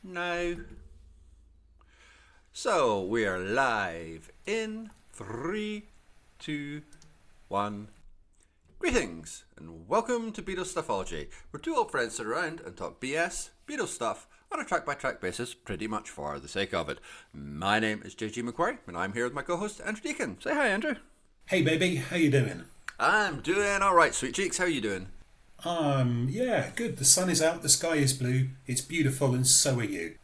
now. So we are live in 3, 2, 1. Greetings and welcome to Beatles Stuffology, where two old friends sit around and talk BS, Beatles stuff, on a track-by-track basis, pretty much for the sake of it. My name is McQuarrie, and I'm here with my co-host Andrew Deacon. Say hi, Andrew. Hey baby, how you doing? I'm doing all right, sweet cheeks. How are you doing? Yeah, good. The sun is out, the sky is blue, it's beautiful, and so are you.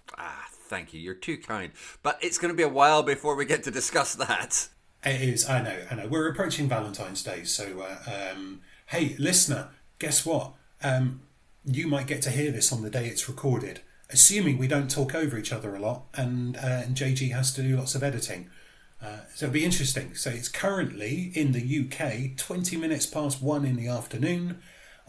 Thank you. You're too kind. But it's going to be a while before we get to discuss that. It is, I know. We're approaching Valentine's Day, so, hey, listener, guess what? You might get to hear this on the day it's recorded, assuming we don't talk over each other a lot, and JG has to do lots of editing. So it'll be interesting. So it's currently in the UK, 20 minutes past 1 in the afternoon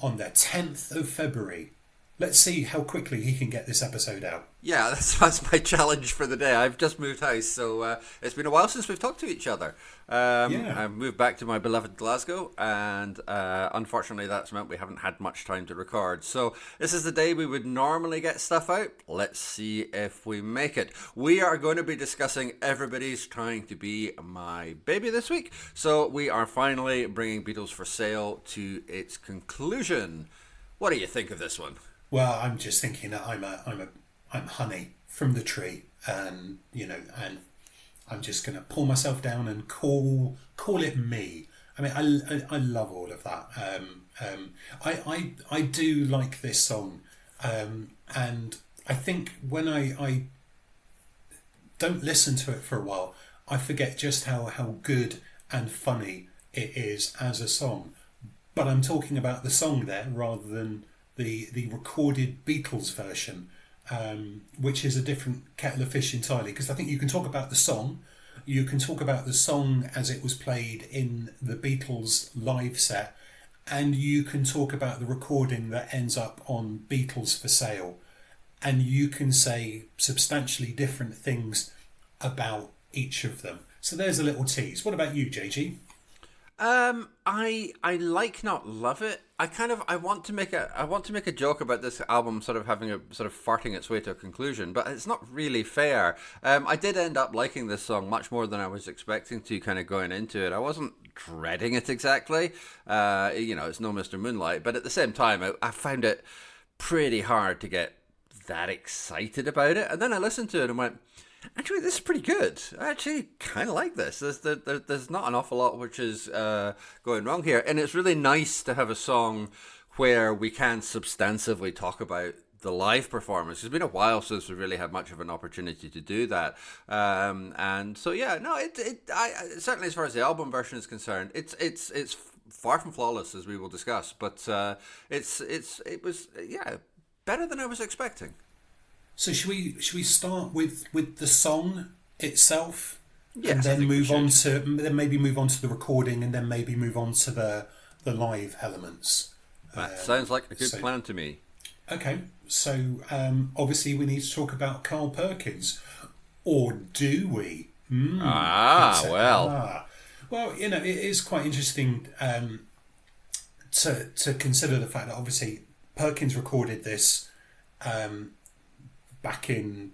on the 10th of February. Let's see how quickly he can get this episode out. Yeah, that's my challenge for the day. I've just moved house, so it's been a while since we've talked to each other. I've moved back to my beloved Glasgow, and unfortunately that's meant we haven't had much time to record. So this is the day we would normally get stuff out. Let's see if we make it. We are going to be discussing Everybody's Trying to Be My Baby this week. So we are finally bringing Beatles For Sale to its conclusion. What do you think of this one? Well, I'm just thinking that I'm honey from the tree, and I'm just going to pull myself down and call it me. I mean, I love all of that. I do like this song, and I think when I don't listen to it for a while, I forget just how good and funny it is as a song. But I'm talking about the song there rather than the recorded Beatles version, which is a different kettle of fish entirely. Because I think you can talk about the song, you can talk about the song as it was played in the Beatles live set, and you can talk about the recording that ends up on Beatles For Sale, and you can say substantially different things about each of them. So there's a little tease. What about you, JG? I like not love it. I want to make a joke about this album sort of having a sort of farting its way to a conclusion, but it's not really fair. I did end up liking this song much more than I was expecting to, kind of going into it. I wasn't dreading it exactly. It's no Mr. Moonlight, but at the same time, I found it pretty hard to get that excited about it. And then I listened to it and went, actually, this is pretty good. I actually kind of like this. There's not an awful lot which is going wrong here. And it's really nice to have a song where we can substantively talk about the live performance. It's been a while since we really had much of an opportunity to do that. And so, yeah, no, I certainly as far as the album version is concerned, it's far from flawless, as we will discuss. But it was better than I was expecting. So should we start with the song itself, yes, and then maybe move on to the recording, and then maybe move on to the live elements? That sounds like a good plan to me. Okay, so obviously we need to talk about Carl Perkins, or do we? Well, it is quite interesting to consider the fact that obviously Perkins recorded this. Back in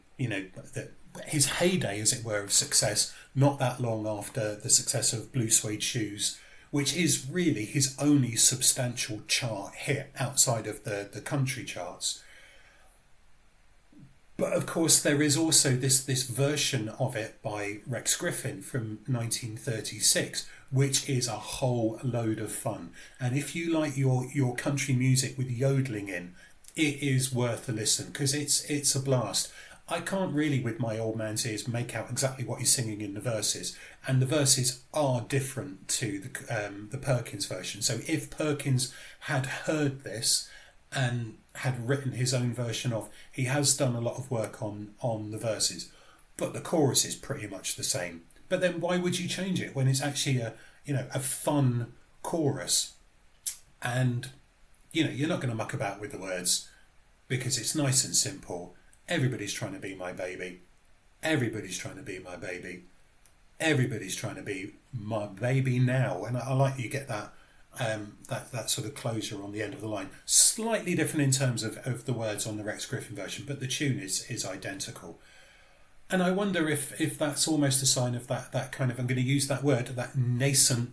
his heyday, as it were, of success, not that long after the success of Blue Suede Shoes, which is really his only substantial chart hit outside of the country charts. But of course there is also this version of it by Rex Griffin from 1936, which is a whole load of fun. And if you like your country music with yodeling in, it is worth a listen, because it's a blast. I can't really, with my old man's ears, make out exactly what he's singing in the verses, and the verses are different to the Perkins version. So if Perkins had heard this and had written his own version of, he has done a lot of work on the verses, but the chorus is pretty much the same. But then why would you change it when it's actually a fun chorus? And you're not going to muck about with the words, because it's nice and simple. Everybody's trying to be my baby. Everybody's trying to be my baby. Everybody's trying to be my baby now. And I like you get that that sort of closure on the end of the line. Slightly different in terms of the words on the Rex Griffin version, but the tune is identical. And I wonder if that's almost a sign of that kind of, I'm going to use that word, that nascent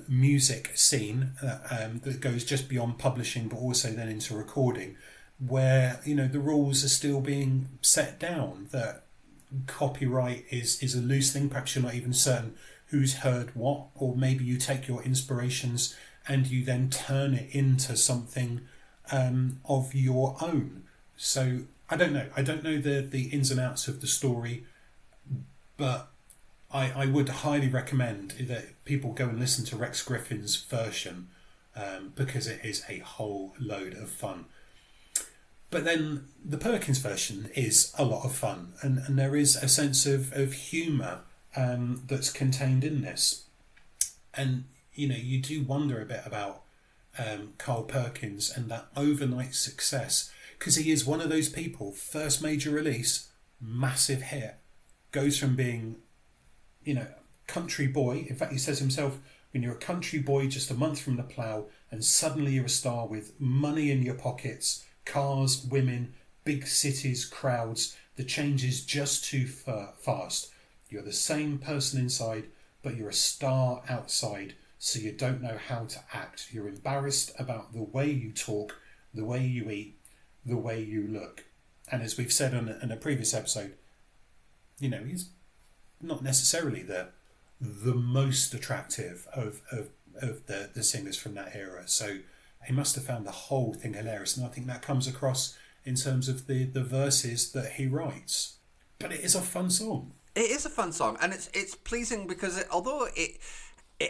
music scene that goes just beyond publishing, but also then into recording, where the rules are still being set down. That copyright is a loose thing. Perhaps you're not even certain who's heard what, or maybe you take your inspirations and you then turn it into something of your own. So I don't know the ins and outs of the story, but I would highly recommend that people go and listen to Rex Griffin's version because it is a whole load of fun. But then the Perkins version is a lot of fun, and there is a sense of humour that's contained in this. And, you do wonder a bit about Carl Perkins and that overnight success, because he is one of those people, first major release, massive hit, goes from being, country boy. In fact, he says himself, when you're a country boy just a month from the plough and suddenly you're a star with money in your pockets, cars, women, big cities, crowds, the change is just too fast. You're the same person inside, but you're a star outside, so you don't know how to act. You're embarrassed about the way you talk, the way you eat, the way you look. And as we've said in a previous episode, he's not necessarily the most attractive of the singers from that era. So he must have found the whole thing hilarious, and I think that comes across in terms of the verses that he writes. But it is a fun song. It is a fun song, and it's pleasing because although it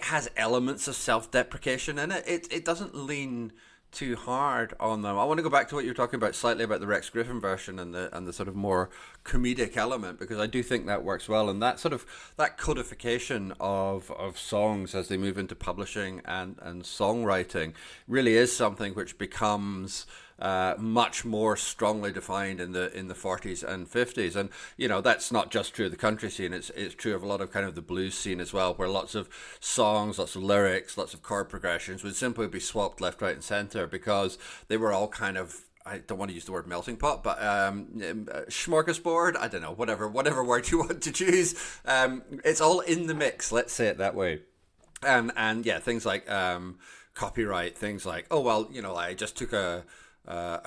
has elements of self-deprecation in it, it doesn't lean too hard on them. I want to go back to what you were talking about slightly about the Rex Griffin version and the sort of more comedic element, because I do think that works well, and that sort of that codification of songs as they move into publishing and songwriting really is something which becomes much more strongly defined in the 40s and 50s, and that's not just true of the country scene. It's true of a lot of kind of the blues scene as well, where lots of songs, lots of lyrics, lots of chord progressions would simply be swapped left, right, and centre because they were all kind of, I don't want to use the word melting pot, but smorgasbord. I don't know, whatever word you want to choose. It's all in the mix. Let's say it that way. And yeah, things like copyright, things like, oh well, I just took a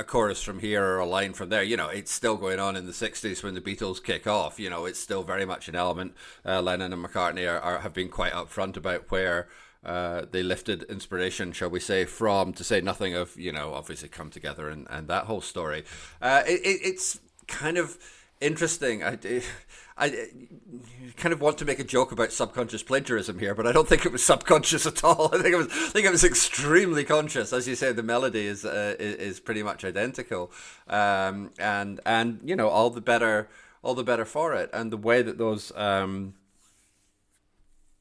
chorus from here or a line from there. It's still going on in the 60s when the Beatles kick off. It's still very much an element. Lennon and McCartney have been quite upfront about where they lifted inspiration, shall we say, from, to say nothing of, obviously Come Together and that whole story. It's kind of interesting. I kind of want to make a joke about subconscious plagiarism here, but I don't think it was subconscious at all. I think it was extremely conscious. As you say, the melody is pretty much identical, and all the better for it. And the way that those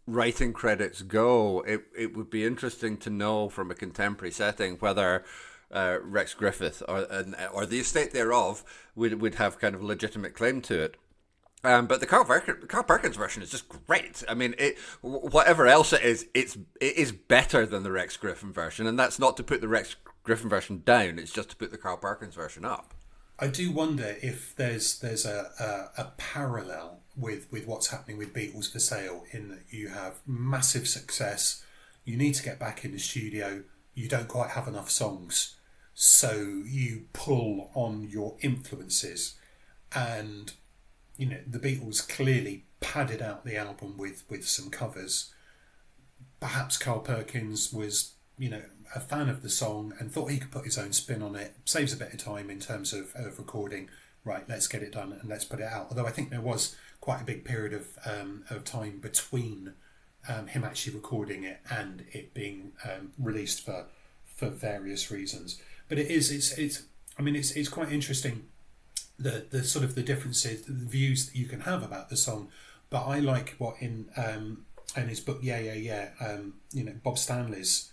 writing credits go, it would be interesting to know from a contemporary setting whether Rex Griffith or the estate thereof would have kind of legitimate claim to it. But the Carl Perkins version is just great. I mean, whatever else it is better than the Rex Griffin version, and that's not to put the Rex Griffin version down. It's just to put the Carl Perkins version up. I do wonder if there's a parallel with what's happening with Beatles For Sale, in that you have massive success, you need to get back in the studio, you don't quite have enough songs, so you pull on your influences, and the Beatles clearly padded out the album with some covers. Perhaps Carl Perkins was, a fan of the song and thought he could put his own spin on it. Saves a bit of time in terms of recording. Right, let's get it done and let's put it out. Although I think there was quite a big period of time between him actually recording it and it being released for various reasons. But it's quite interesting, the sort of the differences, the views that you can have about the song. But I like what in his book Bob Stanley's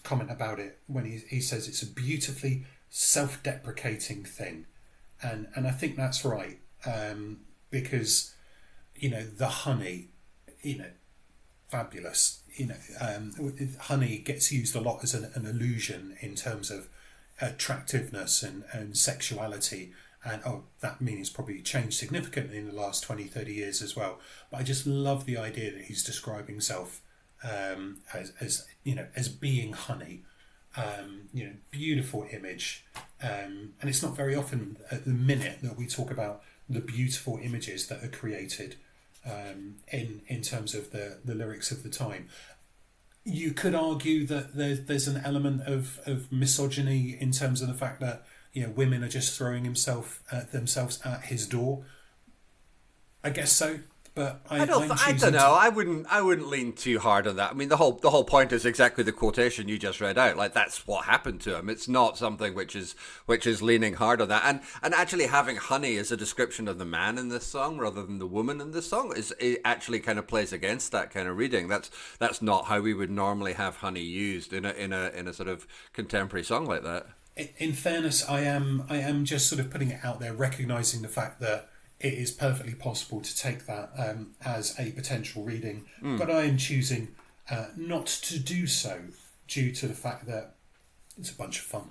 comment about it, when he says it's a beautifully self-deprecating thing, and I think that's right, because the honey, fabulous. Honey gets used a lot as an allusion in terms of attractiveness and sexuality, and that meaning's probably changed significantly in the last 20, 30 years as well. But I just love the idea that he's describing himself as being honey. Beautiful image, and it's not very often at the minute that we talk about the beautiful images that are created in terms of the lyrics of the time. You could argue that there's an element of misogyny in terms of the fact that women are just throwing themselves at his door. I guess so, but I don't know. I wouldn't lean too hard on that. I mean, the whole point is exactly the quotation you just read out. Like, that's what happened to him. It's not something which is leaning hard on that. And actually having honey as a description of the man in this song rather than the woman in this song it actually kind of plays against that kind of reading. That's not how we would normally have honey used in a sort of contemporary song like that. In fairness, I am just sort of putting it out there, recognizing the fact that it is perfectly possible to take that as a potential reading, but I am choosing not to do so due to the fact that it's a bunch of fun.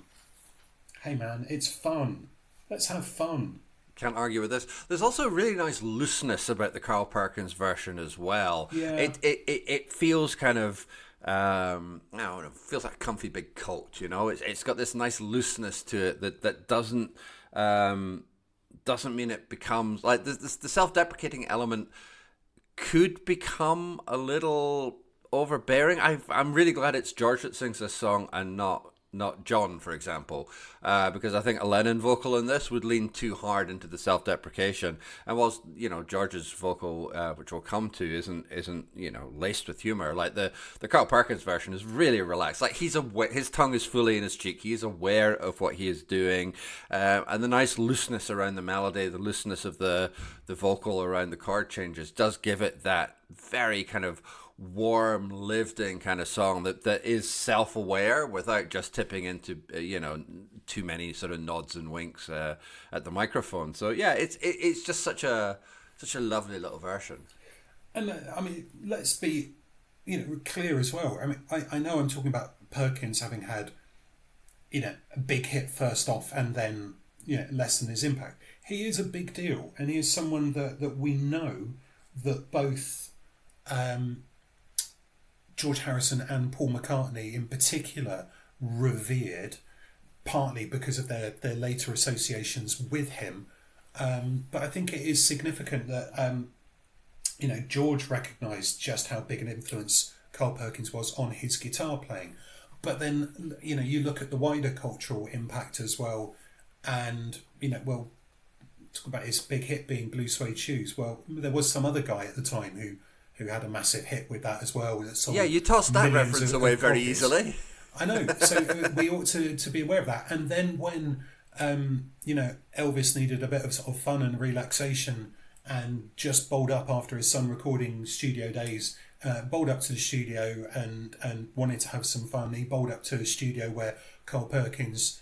Hey man, it's fun. Let's have fun. Can't argue with this. There's also a really nice looseness about the Carl Perkins version as well. Yeah. It feels kind of I don't know, it feels like a comfy big coat, It's got this nice looseness to it that doesn't mean it becomes like the self-deprecating element could become a little overbearing. I'm really glad it's George that sings this song and not John, for example, because I think a Lennon vocal in this would lean too hard into the self-deprecation. And whilst George's vocal, which we'll come to, isn't laced with humor, like the Carl Perkins version is really relaxed. Like his tongue is fully in his cheek. He is aware of what he is doing, and the nice looseness around the melody, the looseness of the vocal around the chord changes does give it that very kind of warm, lived-in kind of song that is self-aware without just tipping into too many sort of nods and winks at the microphone. So yeah, it's just such a lovely little version. And I mean, let's be clear as well. I mean, I know I'm talking about Perkins having had a big hit first off and then lessen his impact. He is a big deal, and he is someone that we know that both George Harrison and Paul McCartney in particular revered, partly because of their later associations with him. But I think it is significant that George recognised just how big an influence Carl Perkins was on his guitar playing. But then you look at the wider cultural impact as well, and talk about his big hit being Blue Suede Shoes. Well, there was some other guy at the time who had a massive hit with that as well. Yeah, you tossed that reference away very easily. I know, so we ought to be aware of that. And then when Elvis needed a bit of sort of fun and relaxation and just bowled up after his son recording studio days, bowled up to the studio and wanted to have some fun, he bowled up to a studio where Carl Perkins,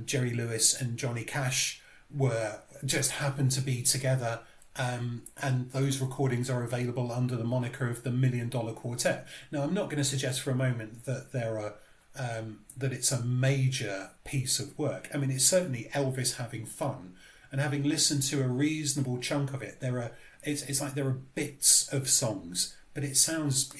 Jerry Lewis and Johnny Cash were just happened to be together. And those recordings are available under the moniker of the $1 Million Quartet. Now, I'm not going to suggest for a moment that that it's a major piece of work. I mean, it's certainly Elvis having fun, and having listened to a reasonable chunk of it, it's like there are bits of songs, but it sounds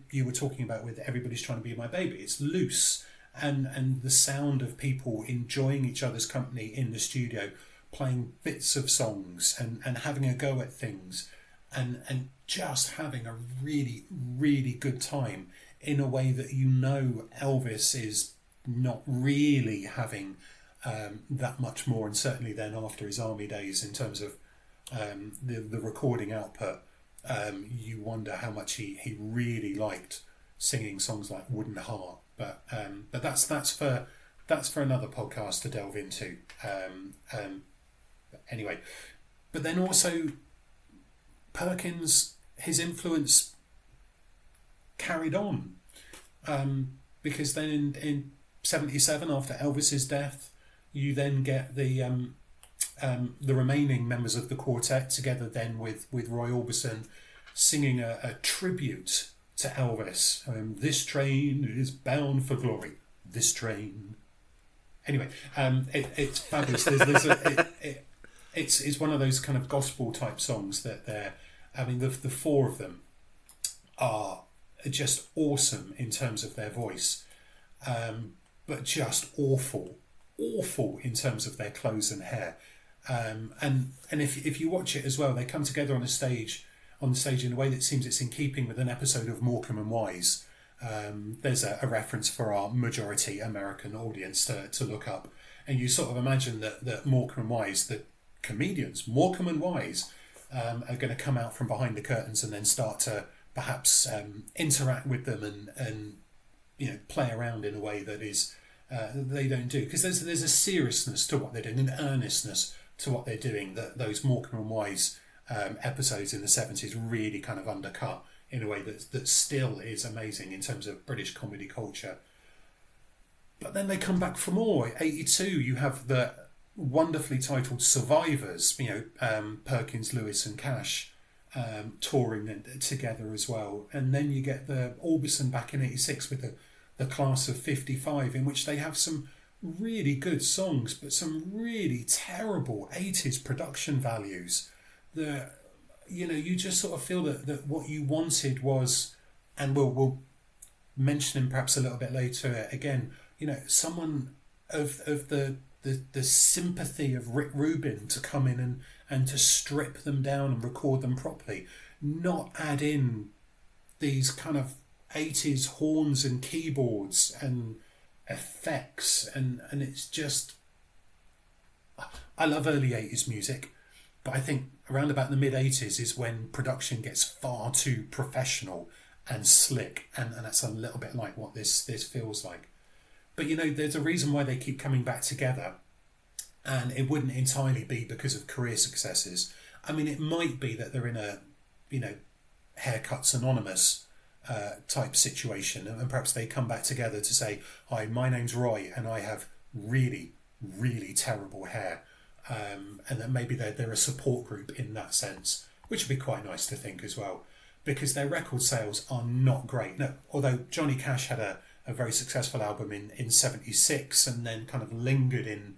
you were talking about with Everybody's Trying to Be My Baby. It's loose, and the sound of people enjoying each other's company in the studio, playing bits of songs and having a go at things and just having a really, really good time in a way that Elvis is not really having that much more, and certainly then after his army days in terms of the recording output, you wonder how much he really liked singing songs like Wooden Heart. But that's for another podcast to delve into. Anyway, but then also Perkins, his influence carried on, because then in 1977, after Elvis's death, you then get the remaining members of the quartet together then with Roy Orbison singing a tribute to Elvis. This train is bound for glory. This train. Anyway, it's fabulous. It's one of those kind of gospel type songs that the four of them are just awesome in terms of their voice, but just awful in terms of their clothes and hair. And if you watch it as well, they come together on the stage in a way that seems it's in keeping with an episode of Morecambe and Wise. There's a reference for our majority American audience to look up, and you sort of imagine that Morecambe and Wise, the comedians Morecambe and Wise, are going to come out from behind the curtains and then start to perhaps interact with them and play around in a way that is they don't do, because there's a seriousness to what they're doing, an earnestness to what they're doing that those Morecambe and Wise episodes in the 70s really kind of undercut in a way that still is amazing in terms of British comedy culture. But then they come back for more. 82, you have the wonderfully titled Survivors, Perkins, Lewis and Cash touring together as well. And then you get the Orbison back in 86 with the Class of 55, in which they have some really good songs, but some really terrible 80s production values. You just sort of feel that what you wanted was, and we'll mention him perhaps a little bit later again, someone of the sympathy of Rick Rubin to come in and to strip them down and record them properly, not add in these kind of 80s horns and keyboards and effects, and it's just, I love early 80s music, but I think around about the mid 80s is when production gets far too professional and slick, and that's a little bit like what this feels like. But there's a reason why they keep coming back together, and it wouldn't entirely be because of career successes. I mean, it might be that they're in a Haircuts Anonymous type situation, and perhaps they come back together to say, hi, my name's Roy and I have really, really terrible hair, and that maybe they're a support group in that sense, which would be quite nice to think as well, because their record sales are not great. No, although Johnny Cash had a very successful album in 76 and then kind of lingered in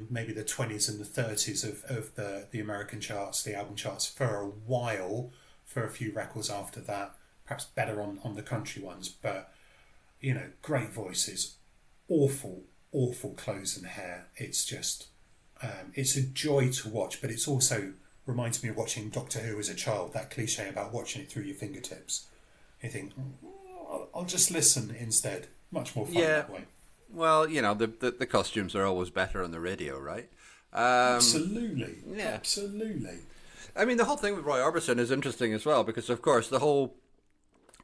maybe the 20s and the 30s of the American charts, the album charts, for a while, for a few records after that, perhaps better on the country ones, but great voices, awful clothes and hair. It's just it's a joy to watch, but it's also reminds me of watching Doctor Who as a child, that cliche about watching it through your fingertips. You think, I'll just listen instead. Much more fun that way. Well, the costumes are always better on the radio, right? Absolutely. Yeah. Absolutely. I mean, the whole thing with Roy Orbison is interesting as well, because, of course, the whole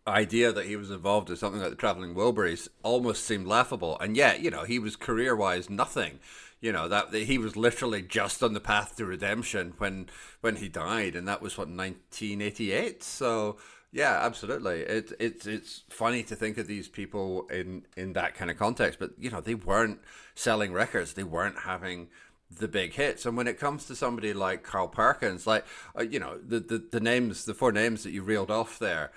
idea that he was involved in something like the Travelling Wilburys almost seemed laughable. And yet, he was career-wise nothing. That he was literally just on the path to redemption when he died, and that was, 1988? So... yeah, absolutely. It's funny to think of these people in that kind of context, but they weren't selling records, they weren't having the big hits. And when it comes to somebody like Carl Perkins, like the names, the four names that you reeled off there,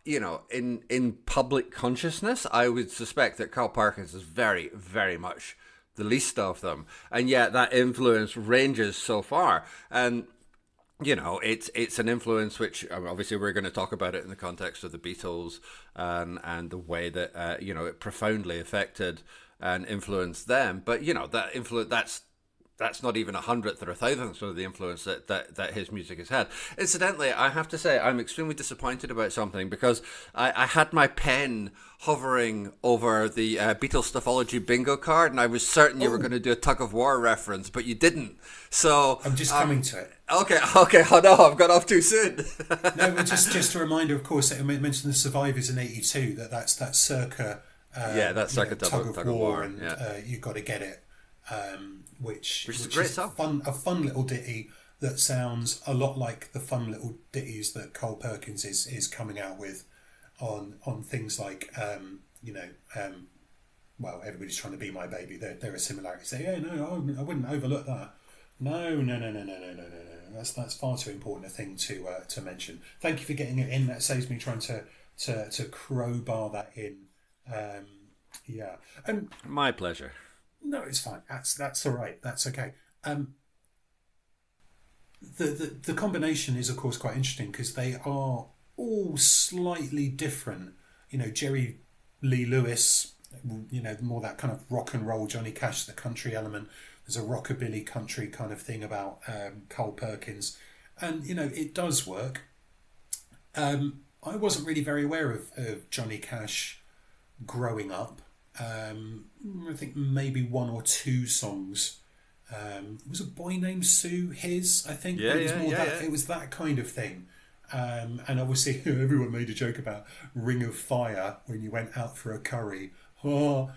in public consciousness, I would suspect that Carl Perkins is very, very much the least of them, and yet that influence ranges so far. And it's an influence which, obviously we're going to talk about it in the context of the Beatles and the way that it profoundly affected and influenced them. But that influence, that's not even 100th or 1,000th of the influence that his music has had. Incidentally, I have to say I'm extremely disappointed about something, because I had my pen hovering over the Beatles Stuffology bingo card, and I was certain you were going to do a tug of war reference, but you didn't. So I'm just coming to it. Okay. Oh no, I've got off too soon. No, but just a reminder, of course, I mentioned the Survivors in '82. That's circa. That's circa tug of war, and You Got to Get It, which is a great song. A fun little ditty that sounds a lot like the fun little ditties that Carl Perkins is coming out with on things like Everybody's Trying to Be My Baby. There are similarities. Say, yeah, no, I wouldn't overlook that. No. That's far too important a thing to mention. Thank you for getting it in. That saves me trying to to crowbar that in. Yeah, and My pleasure. no, it's fine. That's all right. That's okay. The combination is of course quite interesting because they are all slightly different. Jerry Lee Lewis, more that kind of rock and roll. Johnny Cash, the country element. There's a rockabilly country kind of thing about Carl Perkins, and it does work. I wasn't really very aware of Johnny Cash growing up. I think maybe one or two songs. Was A Boy Named Sue his? I think. Yeah, But it was yeah, more yeah, that. yeah. It was that kind of thing. And obviously, everyone made a joke about Ring of Fire when you went out for a curry. Oh,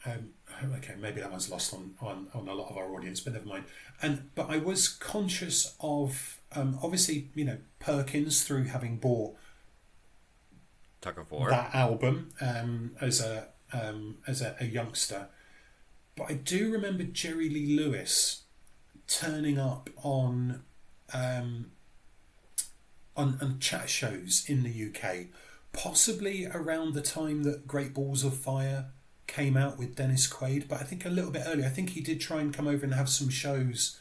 okay, maybe that one's lost on a lot of our audience, but never mind. But I was conscious of obviously Perkins through having bought Tucker 4. that album as a youngster. But I do remember Jerry Lee Lewis turning up on chat shows in the UK, possibly around the time that Great Balls of Fire came out with Dennis Quaid, but I think a little bit earlier. I think he did try and come over and have some shows.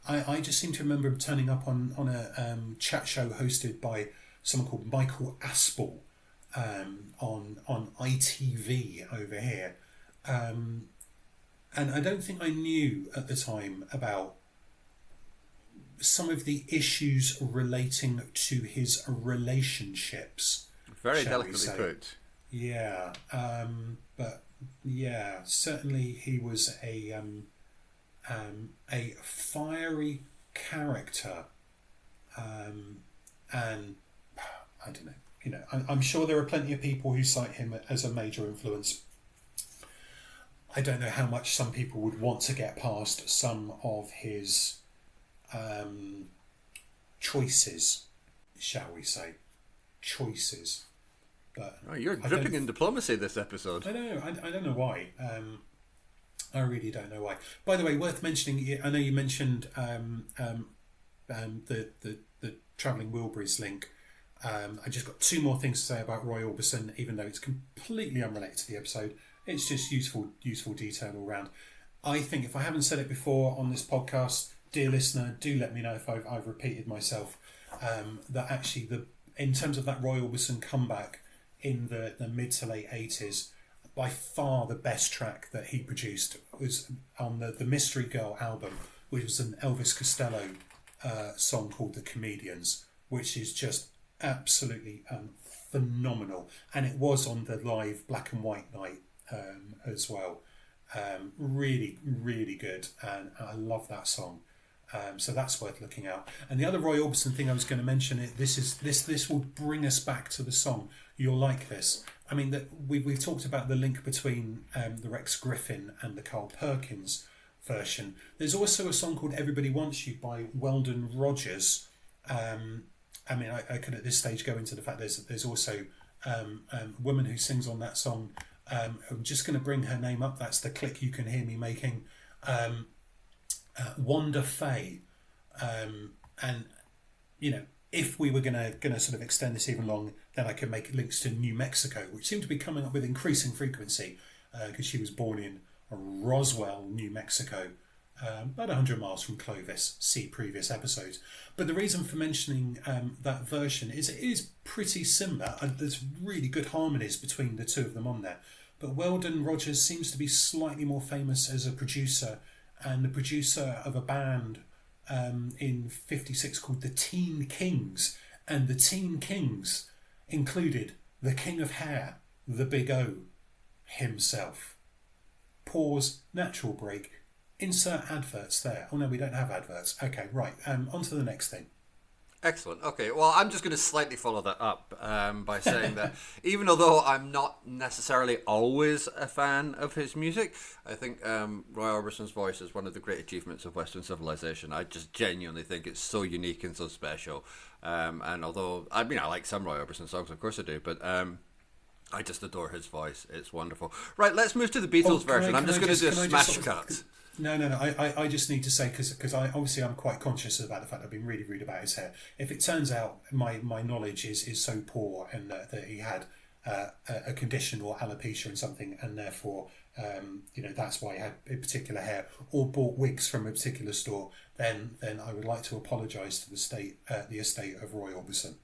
I just seem to remember him turning up on a chat show hosted by someone called Michael Aspel on ITV over here. And I don't think I knew at the time about some of the issues relating to his relationships. Very shall we delicately say. put. Yeah, but yeah, certainly he was a fiery character, and I don't know. I'm sure there are plenty of people who cite him as a major influence. I don't know how much some people would want to get past some of his choices, shall we say. Choices. But Oh, you're dripping in diplomacy this episode. I know. I don't know why. I really don't know why. By the way, worth mentioning. I know you mentioned the travelling Wilburys link. I just got two more things to say about Roy Orbison, even though it's completely unrelated to the episode. It's just useful detail all round. I think if I haven't said it before on this podcast, dear listener, do let me know if I've repeated myself. That actually, in terms of that Roy Orbison comeback in the mid to late 80s, by far the best track that he produced was on the Mystery Girl album, which was an Elvis Costello song called The Comedians, which is just absolutely phenomenal. And it was on the live Black and White night as well. Really, really good. And I love that song. So that's worth looking out. And the other Roy Orbison thing I was going to mention, this will bring us back to the song. You'll like this. I mean, we've talked about the link between the Rex Griffin and the Carl Perkins version. There's also a song called Everybody Wants You by Weldon Rogers. I mean, I could at this stage go into the fact there's also a woman who sings on that song. I'm just going to bring her name up. That's the click you can hear me making. Wanda Faye, and if we were going to sort of extend this even long, then I could make links to New Mexico, which seem to be coming up with increasing frequency because she was born in Roswell, New Mexico, about 100 miles from Clovis. See previous episodes. But the reason for mentioning that version is it is pretty similar. There's really good harmonies between the two of them on there. But Weldon Rogers seems to be slightly more famous as a producer, and the producer of a band in '56 called the Teen Kings. And the Teen Kings included the King of Hair, the Big O himself. Pause, natural break, insert adverts there. Oh no, we don't have adverts. Okay, right, on to the next thing. Excellent. Okay, well, I'm just going to slightly follow that up by saying that even although I'm not necessarily always a fan of his music, I think Roy Orbison's voice is one of the great achievements of Western civilization. I just genuinely think it's so unique and so special. And although, I mean, I like some Roy Orbison songs, of course I do, but I just adore his voice. It's wonderful. Right, let's move to the Oh, Beatles version. I'm just going to do a smash cut. No. I just need to say, because I'm quite conscious about the fact I've been really rude about his hair. If it turns out my knowledge is so poor and that he had a condition or alopecia and something, and therefore that's why he had a particular hair, or bought wigs from a particular store, then I would like to apologise to the estate of Roy Orbison.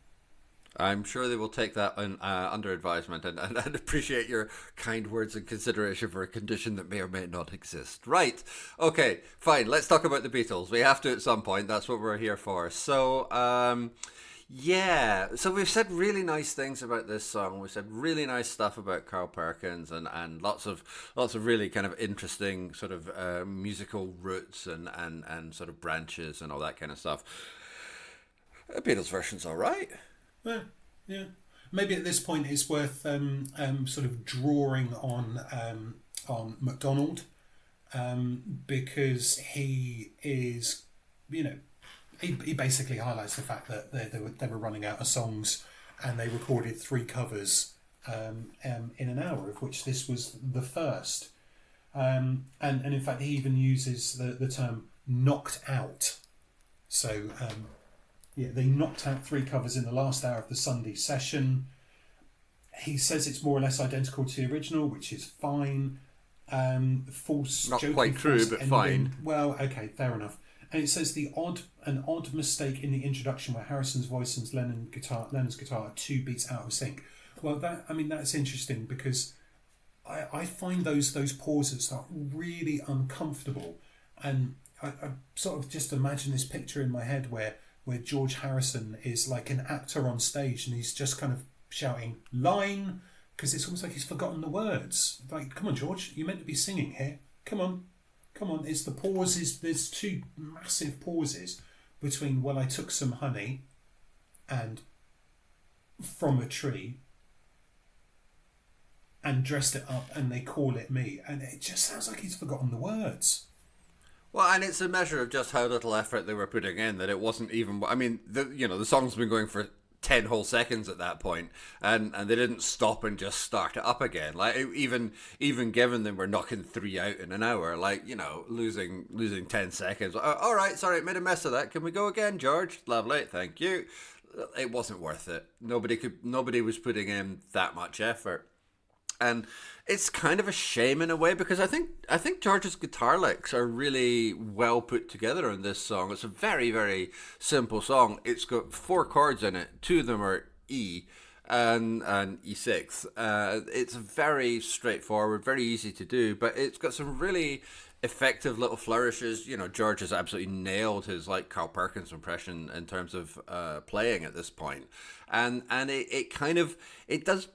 I'm sure they will take that under advisement and appreciate your kind words and consideration for a condition that may or may not exist. Right. Okay, fine. Let's talk about the Beatles. We have to at some point. That's what we're here for. So, so we've said really nice things about this song. We've said really nice stuff about Carl Perkins and lots of really kind of interesting sort of musical roots and sort of branches and all that kind of stuff. The Beatles version's all right. Yeah. Maybe at this point it's worth sort of drawing on MacDonald, because he is, he basically highlights the fact that they were running out of songs, and they recorded 3 covers in an hour, of which this was the first. And in fact, he even uses the term "knocked out." So. They knocked out 3 covers in the last hour of the Sunday session. He says it's more or less identical to the original, which is fine. False, not joking, quite true, but ending. fine. Well, okay, fair enough. And it says an odd mistake in the introduction where Harrison's voice and Lennon's guitar are 2 beats out of sync. Well, that's interesting, because I find those pauses are really uncomfortable, and I sort of just imagine this picture in my head where George Harrison is like an actor on stage, and he's just kind of shouting line, because it's almost like he's forgotten the words. Like, come on, George, you're meant to be singing here. Come on. It's the pauses. There's 2 massive pauses between "Well, I took some honey" and "From a tree" and "Dressed it up and they call it me," and it just sounds like he's forgotten the words. Well, and it's a measure of just how little effort they were putting in, that it wasn't even. I mean, the song's been going for 10 whole seconds at that point, and they didn't stop and just start it up again. Like, even given them were knocking 3 out in an hour, like, losing 10 seconds. All right, sorry, made a mess of that. Can we go again, George? Lovely, thank you. It wasn't worth it. Nobody was putting in that much effort. And it's kind of a shame in a way, because I think George's guitar licks are really well put together in this song. It's a very, very simple song. It's got 4 chords in it. 2 of them are E and E6. It's very straightforward, very easy to do, but it's got some really effective little flourishes. George has absolutely nailed his Carl Perkins impression in terms of playing at this point, and it does.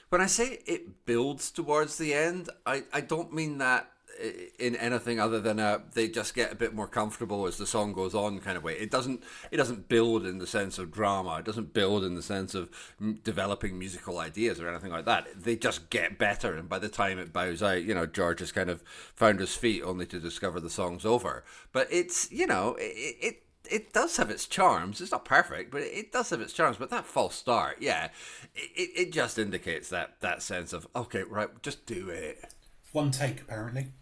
When I say it builds towards the end, I don't mean that in anything other than they just get a bit more comfortable as the song goes on kind of way. It doesn't build in the sense of drama. It doesn't build in the sense of developing musical ideas or anything like that. They just get better, and by the time it bows out, George has kind of found his feet, only to discover the song's over. But it's it does have its charms. It's not perfect, but it does have its charms. But that false start, it just indicates that sense of, okay, right, just do it. 1 take, apparently.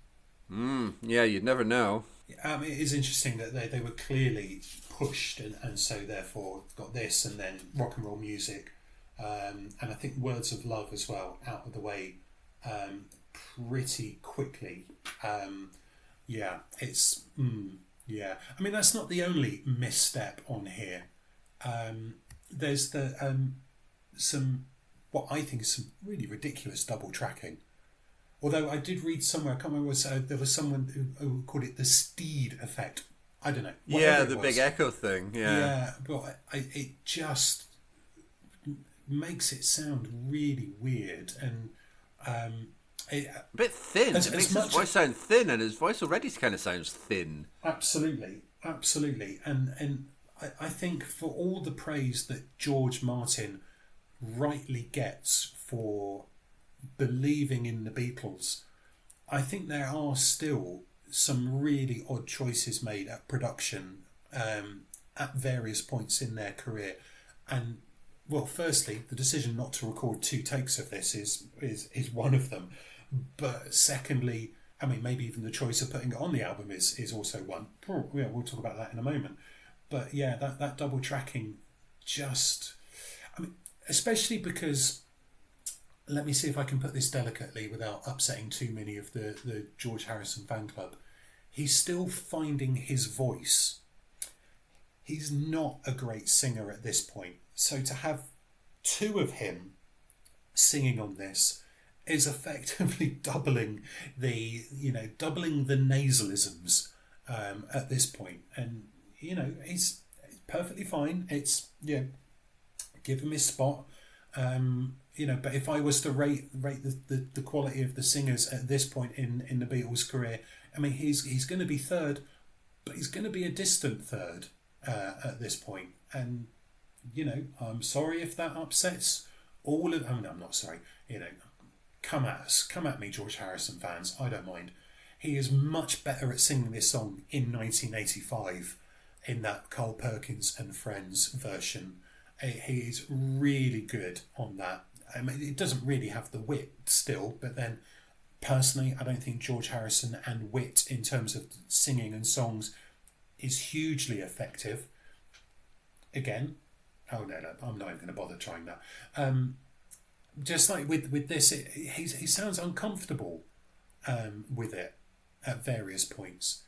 Yeah, you'd never know. It is interesting that they were clearly pushed, and so therefore got this, and then rock and roll music, and I think Words of Love as well, out of the way pretty quickly. It's... Yeah, I mean, that's not the only misstep on here. There's some, what I think is some really ridiculous double tracking. Although I did read somewhere, I can't remember, there was someone who called it the Steed effect. I don't know. Yeah, the big echo thing. Yeah, but it just makes it sound really weird, and a bit thin. It makes his voice sound thin, and his voice already kind of sounds thin. Absolutely. And I think for all the praise that George Martin rightly gets for believing in the Beatles, I think there are still some really odd choices made at production at various points in their career, and Well, firstly, the decision not to record two takes of this is one of them. But secondly, I mean, maybe even the choice of putting it on the album is also one. Yeah, we'll talk about that in a moment. But yeah, that double tracking just, I mean, especially because, let me see if I can put this delicately without upsetting too many of the George Harrison fan club. He's still finding his voice. He's not a great singer at this point. So to have two of him singing on this is effectively doubling doubling the nasalisms at this point. And, he's perfectly fine. It's, give him his spot. But if I was to rate the quality of the singers at this point in the Beatles' career, I mean, he's going to be third, but he's going to be a distant third at this point. And, I'm sorry if that upsets all of... I mean, I'm not sorry. Come at us. Come at me, George Harrison fans. I don't mind. He is much better at singing this song in 1985 in that Carl Perkins and Friends version. He is really good on that. I mean, it doesn't really have the wit still, but then personally, I don't think George Harrison and wit in terms of singing and songs is hugely effective. Again, oh no, I'm not even going to bother trying that. Just like with this, he sounds uncomfortable with it at various points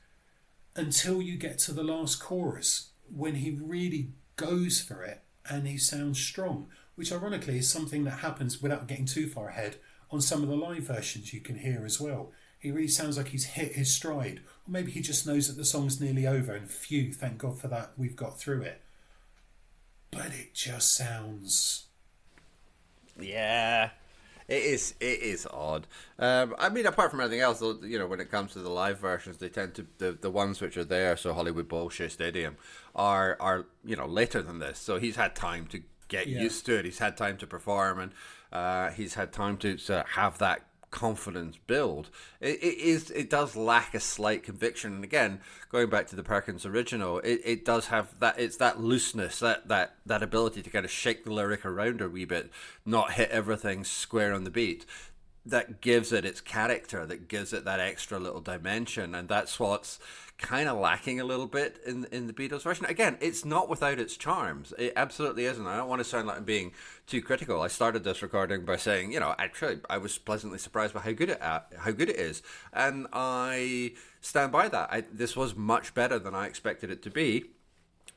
until you get to the last chorus when he really goes for it and he sounds strong, which ironically is something that happens without getting too far ahead on some of the live versions you can hear as well. He really sounds like he's hit his stride, or maybe he just knows that the song's nearly over and phew, thank God for that, we've got through it. But it just sounds... Yeah, it is odd. I mean, apart from anything else, when it comes to the live versions, they tend to the ones which are there. So Hollywood Bowl, Shea Stadium, are later than this. So he's had time to get used to it. He's had time to perform, and he's had time to have that confidence build. It does lack a slight conviction, and again, going back to the Perkins original, it does have that. It's that looseness, that ability to kind of shake the lyric around a wee bit, not hit everything square on the beat, that gives it its character, that gives it that extra little dimension, and that's what's kind of lacking a little bit in the Beatles version. Again, it's not without its charms. It absolutely isn't. I don't want to sound like I'm being too critical. I started this recording by saying, actually, I was pleasantly surprised by how good it is, and I stand by that. This was much better than I expected it to be.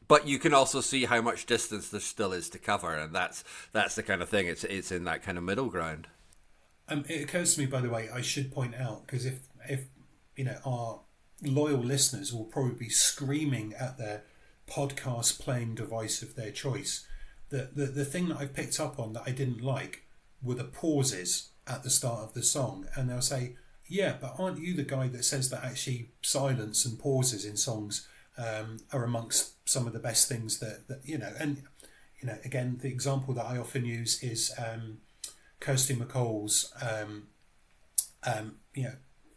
But you can also see how much distance there still is to cover, and that's the kind of thing. It's in that kind of middle ground. It occurs to me, by the way, I should point out, because if our loyal listeners will probably be screaming at their podcast playing device of their choice, the thing that I've picked up on that I didn't like were the pauses at the start of the song, and they'll say, yeah, but aren't you the guy that says that actually silence and pauses in songs are amongst some of the best things that and again, the example that I often use is Kirsty MacColl's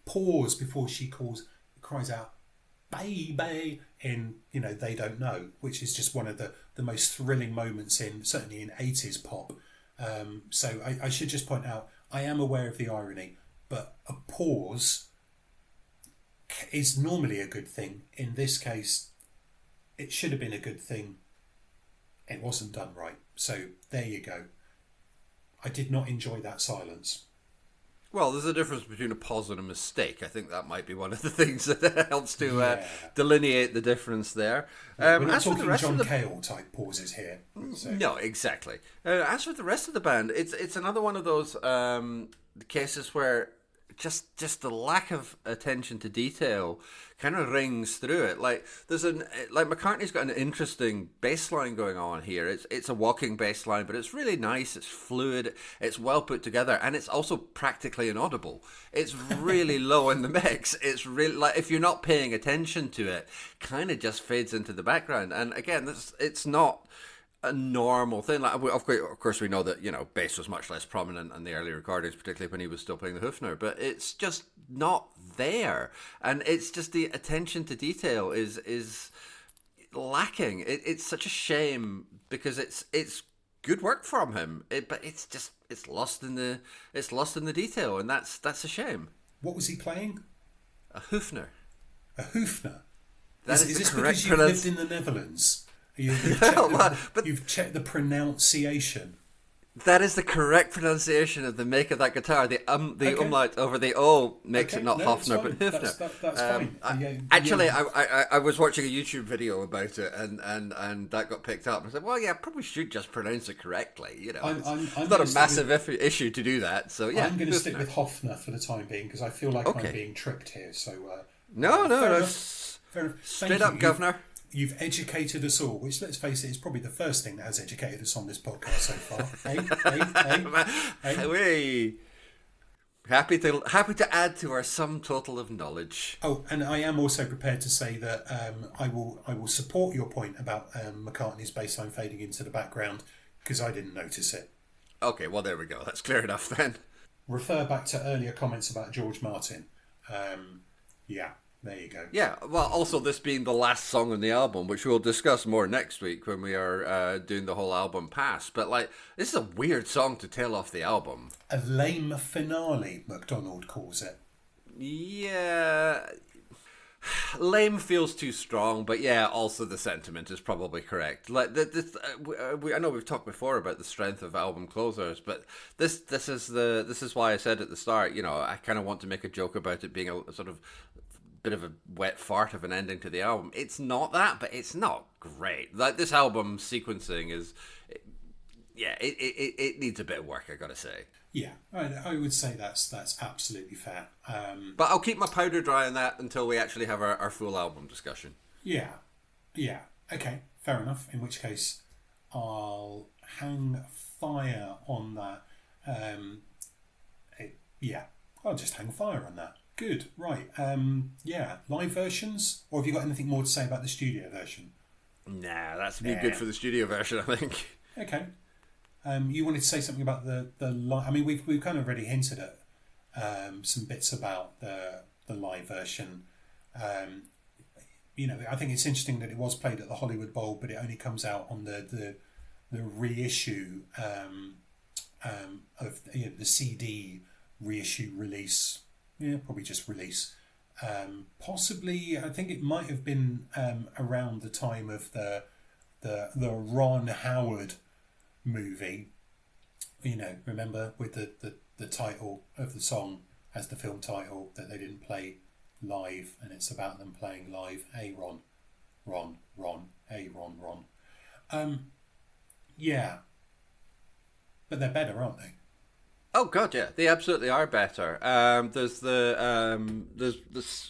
pause before she cries out baby in They Don't Know, which is just one of the most thrilling moments certainly in 80s pop. So I should just point out, I am aware of the irony, but a pause is normally a good thing. In this case, it should have been a good thing. It wasn't done right. So there you go. I did not enjoy that silence. Well, there's a difference between a pause and a mistake. I think that might be one of the things that helps to delineate the difference there. We're not talking John Cale type pauses here. So. No, exactly. As for the rest of the band, it's another one of those cases where just the lack of attention to detail kind of rings through it. Like McCartney's got an interesting bass line going on here. It's a walking bass line, but it's really nice. It's fluid. It's well put together, and it's also practically inaudible. It's really low in the mix. It's really like if you're not paying attention to it, kind of just fades into the background. And again, it's not a normal thing. Like, of course, we know that bass was much less prominent in the early recordings, particularly when he was still playing the Hufner. But it's just not there, and it's just the attention to detail is lacking. It's such a shame because it's good work from him. But it's lost in the detail, and that's a shame. What was he playing? A Hoofner. A Hoofner. That Is is the this correct because you've lived in the Netherlands? You've checked the pronunciation. That is the correct pronunciation of the make of that guitar. The Okay. umlaut over the O makes it not no, Hofner, it's but fine. Hofner. That's fine. Actually, I was watching a YouTube video about it, and that got picked up. I said, well, yeah, I probably should just pronounce it correctly. You know, it's not a massive issue to do that. So yeah, I'm going to stick with Hofner for the time being because I feel like I'm being tricked here. So no, fair enough. Straight up, Governor. You've educated us all, which, let's face it, is probably the first thing that has educated us on this podcast so far. Hey. Happy to add to our sum total of knowledge. Oh, and I am also prepared to say that I will support your point about McCartney's bass line fading into the background because I didn't notice it. Okay, well there we go. That's clear enough then. Refer back to earlier comments about George Martin. Yeah. There you go. Yeah, well, also this being the last song on the album, which we'll discuss more next week when we are doing the whole album pass. But, like, this is a weird song to tail off the album. A lame finale, MacDonald calls it. Yeah. Lame feels too strong, but yeah, also the sentiment is probably correct. Like I know we've talked before about the strength of album closers, but this is why I said at the start, you know, I kind of want to make a joke about it being a sort of bit of a wet fart of an ending to the album. It's not that, but it's not great. Like this album sequencing is, it needs a bit of work, I gotta say. Yeah, I would say that's absolutely fair. But I'll keep my powder dry on that until we actually have our full album discussion. Yeah, okay, fair enough. In which case, I'll hang fire on that. I'll just hang fire on that. Good, right. Live versions? Or have you got anything more to say about the studio version? Nah, that's be good for the studio version, I think. Okay. You wanted to say something about the live... I mean, we've kind of already hinted at some bits about the live version. I think it's interesting that it was played at the Hollywood Bowl, but it only comes out on the reissue of the CD reissue release. Yeah, probably just release. Possibly, I think it might have been around the time of the Ron Howard movie. You know, remember with the title of the song as the film title that they didn't play live, and it's about them playing live. Hey Ron, hey Ron. Yeah, but they're better, aren't they? Oh god, yeah, they absolutely are better. There's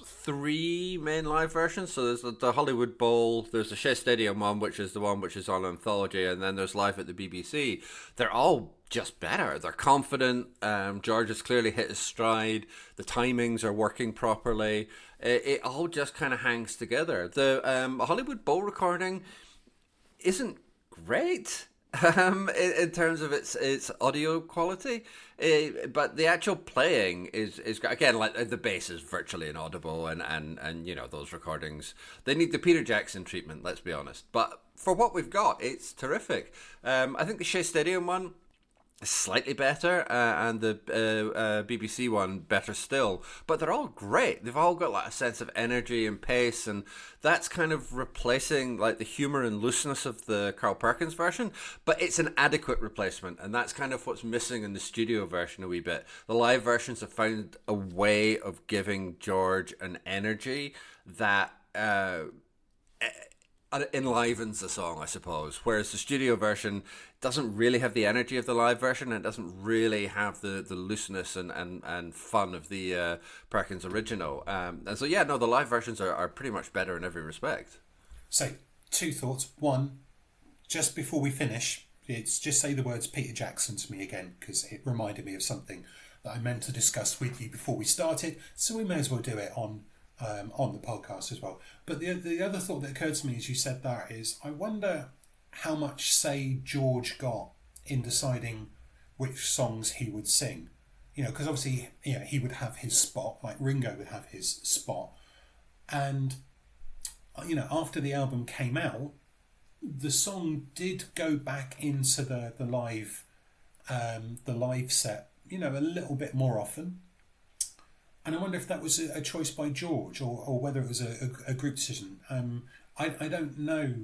three main live versions. So there's the Hollywood Bowl, there's the Shea Stadium one, which is the one which is on Anthology, and then there's live at the BBC. They're all just better. They're confident. George has clearly hit his stride. The timings are working properly. It all just kind of hangs together. The Hollywood Bowl recording isn't great. In terms of its audio quality, but the actual playing is again, like the bass is virtually inaudible, and you know, those recordings, they need the Peter Jackson treatment, let's be honest, but for what we've got, it's terrific. I think the Shea Stadium one is slightly better, and the BBC one better still, but they're all great. They've all got like a sense of energy and pace, and that's kind of replacing like the humor and looseness of the Carl Perkins version, but it's an adequate replacement, and that's kind of what's missing in the studio version a wee bit. The live versions have found a way of giving George an energy that enlivens the song, I suppose, whereas the studio version doesn't really have the energy of the live version, and it doesn't really have the looseness and fun of the Perkins original. And so, yeah, no, the live versions are pretty much better in every respect. So, two thoughts. One, just before we finish, it's just say the words Peter Jackson to me again, because it reminded me of something that I meant to discuss with you before we started, so we may as well do it on the podcast as well. But the other thought that occurred to me as you said that is, I wonder how much say George got in deciding which songs he would sing. You know, because obviously, you know, he would have his spot, like Ringo would have his spot. And, you know, after the album came out, the song did go back into the live set, a little bit more often. And I wonder if that was a choice by George, or whether it was a group decision. I don't know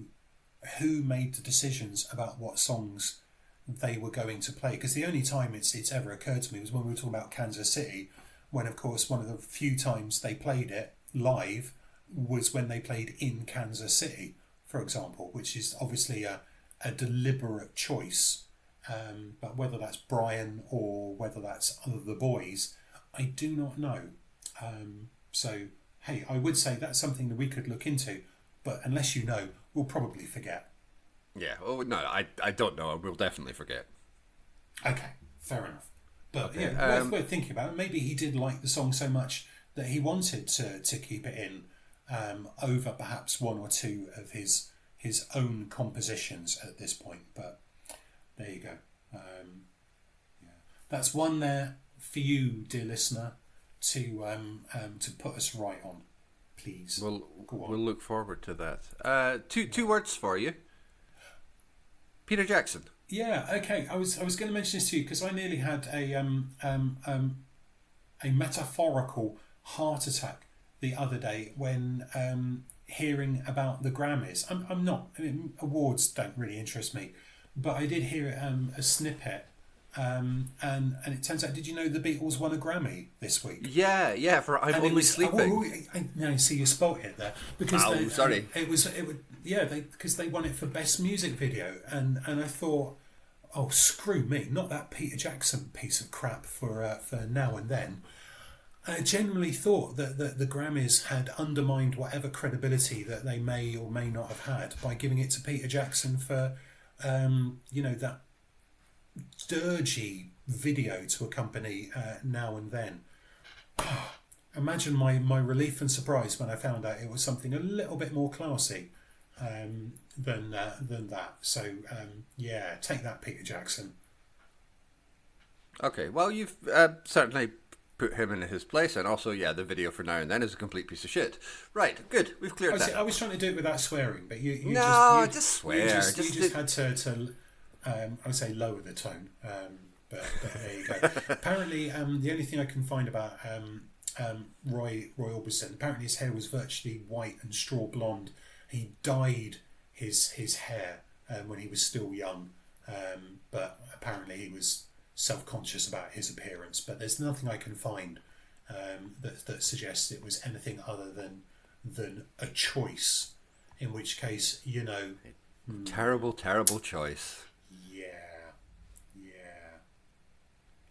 who made the decisions about what songs they were going to play, because the only time it's ever occurred to me was when we were talking about Kansas City, when of course one of the few times they played it live was when they played in Kansas City, for example, which is obviously a deliberate choice. But whether that's Brian or whether that's the boys, I do not know. So, hey, I would say that's something that we could look into, but unless you know, we'll probably forget. Yeah, well, no, I don't know. We'll definitely forget. Okay, fair enough. But Okay, yeah, worth thinking about. Maybe he did like the song so much that he wanted to keep it in, over perhaps one or two of his own compositions at this point. But there you go. Yeah. That's one there for you, dear listener, to put us right on. Please. We'll look forward to that. Two words for you. Peter Jackson. Yeah. Okay. I was going to mention this to you because I nearly had a metaphorical heart attack the other day when hearing about the Grammys. I'm not. I mean, awards don't really interest me, but I did hear a snippet. And it turns out, did you know the Beatles won a Grammy this week? Yeah. For I'm Only Sleeping. No, see, you spoilt it there because sorry. Because they won it for best music video, and I thought, oh, screw me, not that Peter Jackson piece of crap for Now and Then. I genuinely thought that the Grammys had undermined whatever credibility that they may or may not have had by giving it to Peter Jackson for that dirgy video to accompany Now and Then. Imagine my relief and surprise when I found out it was something a little bit more classy than that. So yeah, take that, Peter Jackson. Okay, well, you've certainly put him in his place, and also, yeah, the video for Now and Then is a complete piece of shit. Right, good, we've cleared that. I was trying to do it without swearing, but you just swear. You just had to I would say lower the tone, but there you go. Apparently, the only thing I can find about Roy Orbison, apparently his hair was virtually white and straw blonde. He dyed his hair when he was still young, but apparently he was self-conscious about his appearance. But there's nothing I can find that suggests it was anything other than a choice. In which case, terrible choice.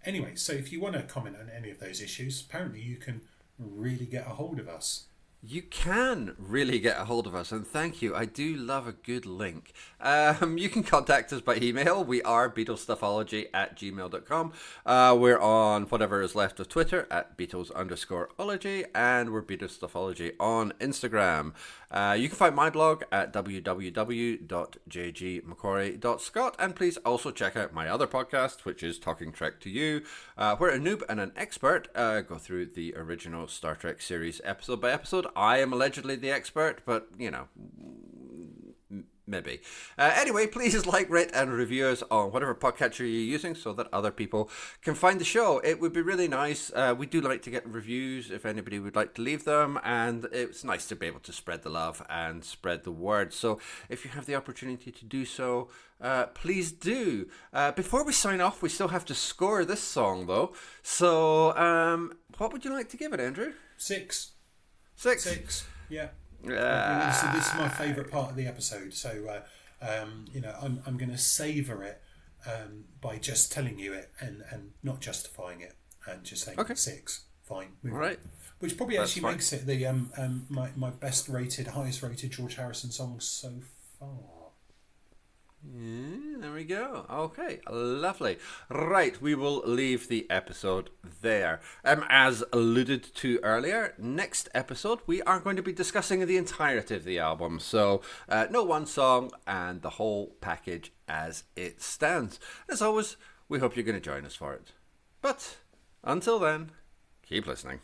Anyway, so if you want to comment on any of those issues, apparently you can really get a hold of us. You can really get a hold of us, and thank you. I do love a good link. You can contact us by email. We are BeatlesStuffology@gmail.com. We're on whatever is left of Twitter @Beatles_ology, and we're BeatlesStuffology on Instagram. You can find my blog at www.jgmcquarrie.scot, and please also check out my other podcast, which is Talking Trek to You, where a noob and an expert go through the original Star Trek series episode by episode. I am allegedly the expert, but, maybe. Anyway, please like, rate, and review us on whatever podcatcher you're using so that other people can find the show. It would be really nice. We do like to get reviews if anybody would like to leave them, and it's nice to be able to spread the love and spread the word. So if you have the opportunity to do so, please do. Before we sign off, we still have to score this song, though. So what would you like to give it, Andrew? 6. 6? Yeah. So this is my favourite part of the episode. So I'm going to savour it by just telling you it and not justifying it and just saying 6. Fine. All right. Which probably actually makes it the my best rated, highest rated George Harrison song so far. Yeah, there we go. Okay, lovely. Right, we will leave the episode there. As alluded to earlier, next episode we are going to be discussing the entirety of the album. So, no one song and the whole package as it stands. As always, we hope you're going to join us for it. But until then, keep listening.